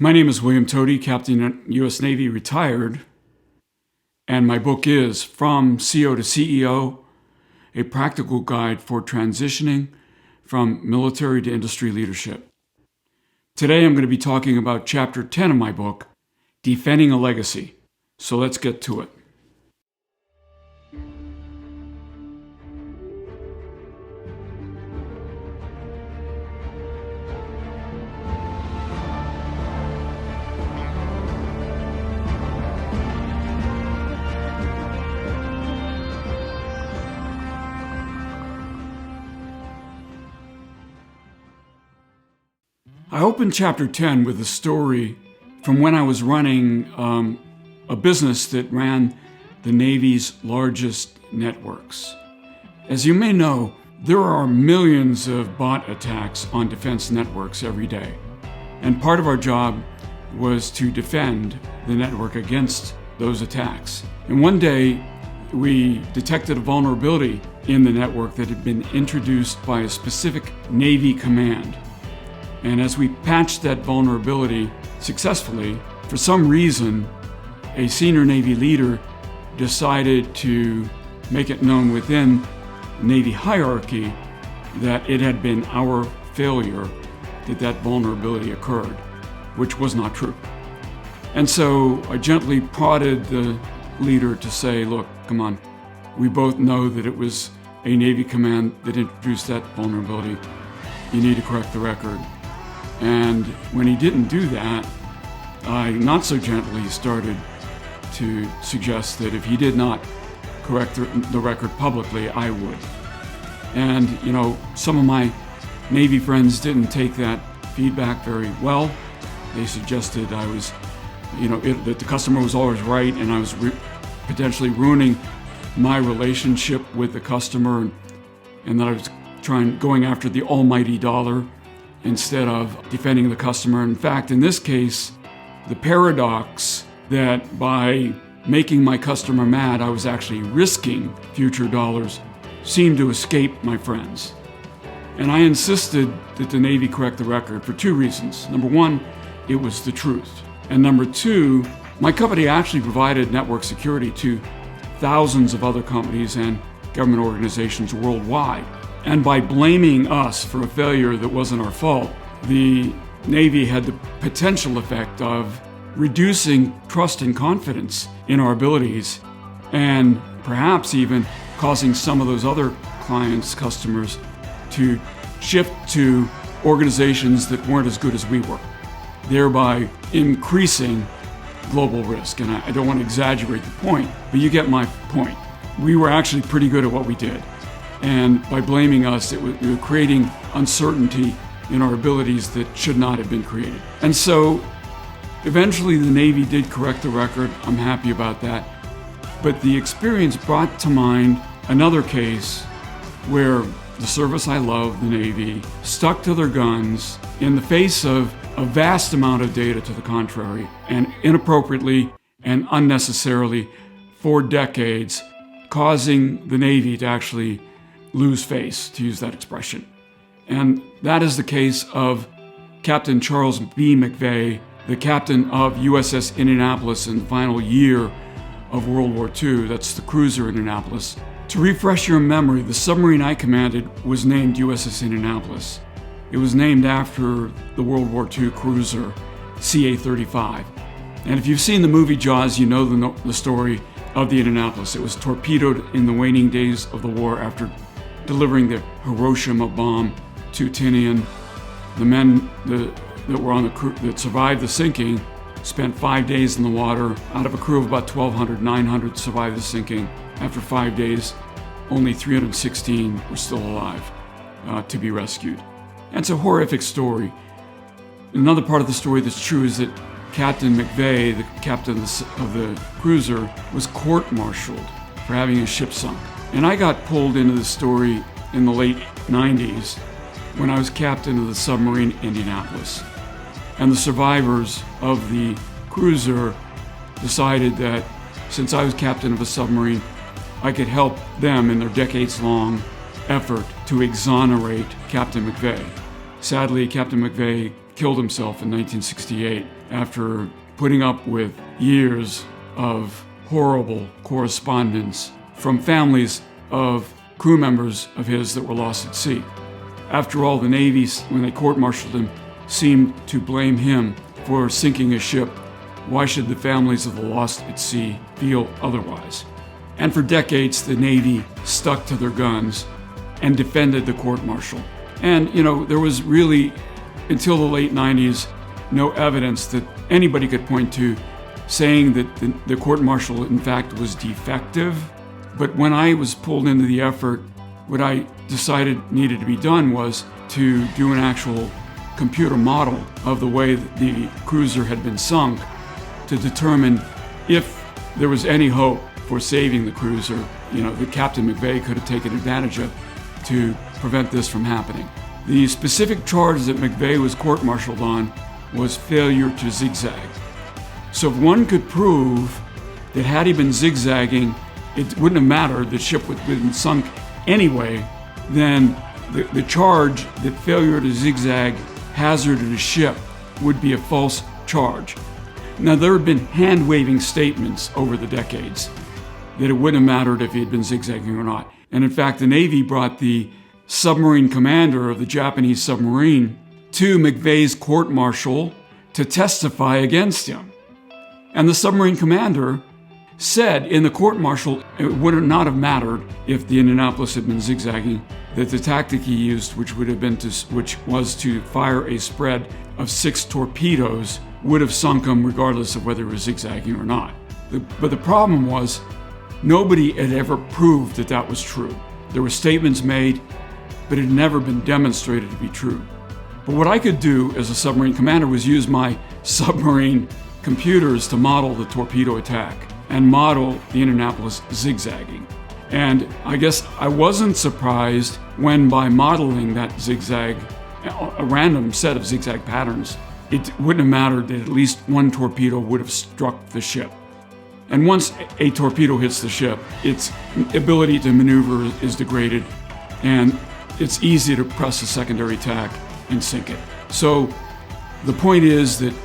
My name is William Toti, Captain U.S. Navy, retired, and my book is From CO to CEO, a practical guide for transitioning from military to industry leadership. Today I'm going to be talking about Chapter 10 of my book, Defending a Legacy. So let's get to it. I opened Chapter 10 with a story from when I was running a business that ran the Navy's largest networks. As you may know, there are millions of bot attacks on defense networks every day. And part of our job was to defend the network against those attacks. And one day, we detected a vulnerability in the network that had been introduced by a specific Navy command. And as we patched that vulnerability successfully, for some reason, a senior Navy leader decided to make it known within Navy hierarchy that it had been our failure that vulnerability occurred, which was not true. And so I gently prodded the leader to say, look, come on, we both know that it was a Navy command that introduced that vulnerability. You need to correct the record. And when he didn't do that, I not so gently started to suggest that if he did not correct the record publicly, I would. And, some of my Navy friends didn't take that feedback very well. They suggested I was, that the customer was always right and I was potentially ruining my relationship with the customer and that I was going after the almighty dollar instead of defending the customer. In fact, in this case, the paradox that by making my customer mad, I was actually risking future dollars seemed to escape my friends. And I insisted that the Navy correct the record for two reasons. Number one, it was the truth. And number two, my company actually provided network security to thousands of other companies and government organizations worldwide. And by blaming us for a failure that wasn't our fault, the Navy had the potential effect of reducing trust and confidence in our abilities and perhaps even causing some of those other clients, customers, to shift to organizations that weren't as good as we were, thereby increasing global risk. And I don't want to exaggerate the point, but you get my point. We were actually pretty good at what we did. And by blaming us, we were creating uncertainty in our abilities that should not have been created. And so eventually the Navy did correct the record. I'm happy about that. But the experience brought to mind another case where the service I love, the Navy, stuck to their guns in the face of a vast amount of data to the contrary, and inappropriately and unnecessarily for decades, causing the Navy to actually lose face, to use that expression. And that is the case of Captain Charles B. McVeigh, the captain of USS Indianapolis in the final year of World War II. That's the cruiser Indianapolis. To refresh your memory, the submarine I commanded was named USS Indianapolis. It was named after the World War II cruiser CA-35. And if you've seen the movie Jaws, you know the story of the Indianapolis. It was torpedoed in the waning days of the war after delivering the Hiroshima bomb to Tinian. The men that were on the crew that survived the sinking spent 5 days in the water. Out of a crew of about 1,200, 900 survived the sinking. After 5 days, only 316 were still alive to be rescued. And it's a horrific story. Another part of the story that's true is that Captain McVeigh, the captain of the cruiser, was court-martialed for having his ship sunk. And I got pulled into the story in the late 90s when I was captain of the submarine Indianapolis. And the survivors of the cruiser decided that since I was captain of a submarine, I could help them in their decades-long effort to exonerate Captain McVeigh. Sadly, Captain McVeigh killed himself in 1968 after putting up with years of horrible correspondence from families of crew members of his that were lost at sea. After all, the Navy, when they court-martialed him, seemed to blame him for sinking a ship. Why should the families of the lost at sea feel otherwise? And for decades, the Navy stuck to their guns and defended the court-martial. And, there was really, until the late 90s, no evidence that anybody could point to saying that the court-martial, in fact, was defective. But when I was pulled into the effort, what I decided needed to be done was to do an actual computer model of the way that the cruiser had been sunk to determine if there was any hope for saving the cruiser, that Captain McVeigh could have taken advantage of to prevent this from happening. The specific charge that McVeigh was court-martialed on was failure to zigzag. So if one could prove that had he been zigzagging, it wouldn't have mattered, the ship would have been sunk anyway, then the charge that failure to zigzag hazarded a ship would be a false charge. Now, there had been hand-waving statements over the decades that it wouldn't have mattered if he had been zigzagging or not. And in fact, the Navy brought the submarine commander of the Japanese submarine to McVeigh's court-martial to testify against him. And the submarine commander said in the court-martial it would not have mattered if the Indianapolis had been zigzagging, that the tactic he used, which was to fire a spread of 6 torpedoes, would have sunk him regardless of whether he was zigzagging or not. But the problem was, nobody had ever proved that that was true. There were statements made, but it had never been demonstrated to be true. But what I could do as a submarine commander was use my submarine computers to model the torpedo attack and model the Indianapolis zigzagging. And I guess I wasn't surprised when, by modeling that zigzag, a random set of zigzag patterns, it wouldn't have mattered that at least one torpedo would have struck the ship. And once a torpedo hits the ship, its ability to maneuver is degraded, and it's easy to press a secondary tack and sink it. So the point is that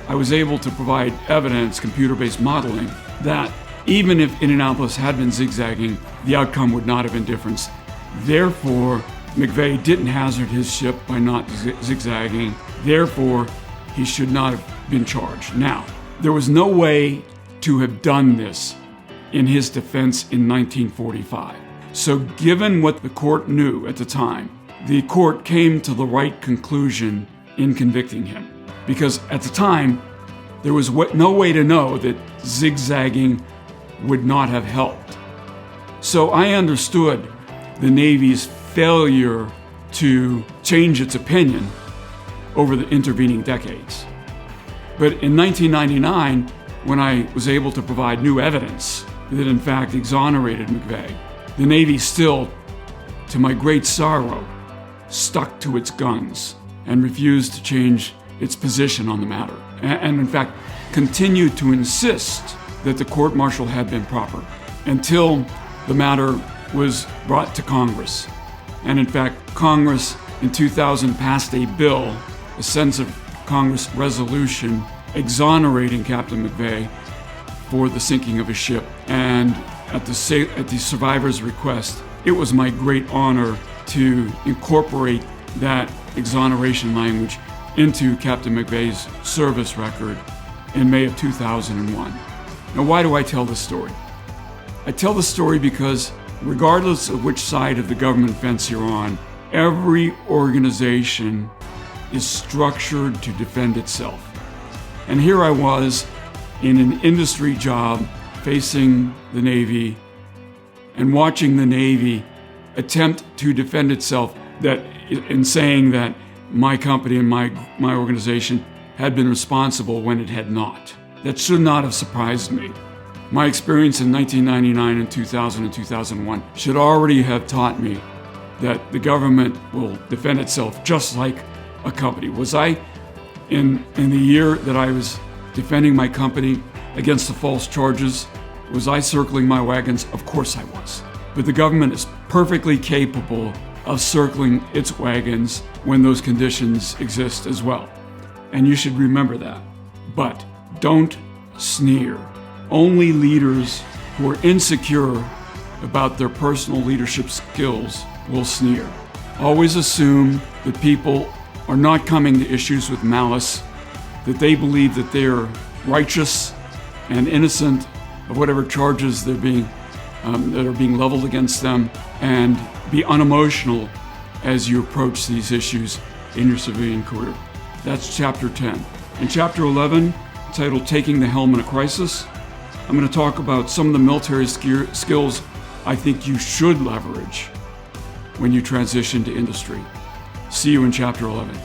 I was able to provide evidence, computer-based modeling, that even if Indianapolis had been zigzagging, the outcome would not have been different. Therefore, McVeigh didn't hazard his ship by not zigzagging. Therefore, he should not have been charged. Now, there was no way to have done this in his defense in 1945. So given what the court knew at the time, the court came to the right conclusion in convicting him. Because at the time, there was no way to know that zigzagging would not have helped. So I understood the Navy's failure to change its opinion over the intervening decades. But in 1999, when I was able to provide new evidence that in fact exonerated McVeigh, the Navy still, to my great sorrow, stuck to its guns and refused to change its position on the matter. And in fact, continued to insist that the court-martial had been proper until the matter was brought to Congress. And in fact, Congress in 2000 passed a bill, a sense of Congress resolution, exonerating Captain McVeigh for the sinking of a ship. And at the survivor's request, it was my great honor to incorporate that exoneration language into Captain McVeigh's service record in May of 2001. Now, why do I tell this story? I tell the story because regardless of which side of the government fence you're on, every organization is structured to defend itself. And here I was in an industry job facing the Navy and watching the Navy attempt to defend itself, that in saying that my company and my organization had been responsible when it had not. That should not have surprised me. My experience in 1999 and 2000 and 2001 should already have taught me that the government will defend itself just like a company. Was I, in the year that I was defending my company against the false charges, was I circling my wagons? Of course I was. But the government is perfectly capable of circling its wagons when those conditions exist as well. and you should remember that. But don't sneer. Only leaders who are insecure about their personal leadership skills will sneer. Always assume that people are not coming to issues with malice, that they believe that they are righteous and innocent of whatever charges that are being leveled against them, and be unemotional as you approach these issues in your civilian career. That's chapter 10. In chapter 11, titled Taking the Helm in a Crisis, I'm going to talk about some of the military skills I think you should leverage when you transition to industry. See you in chapter 11.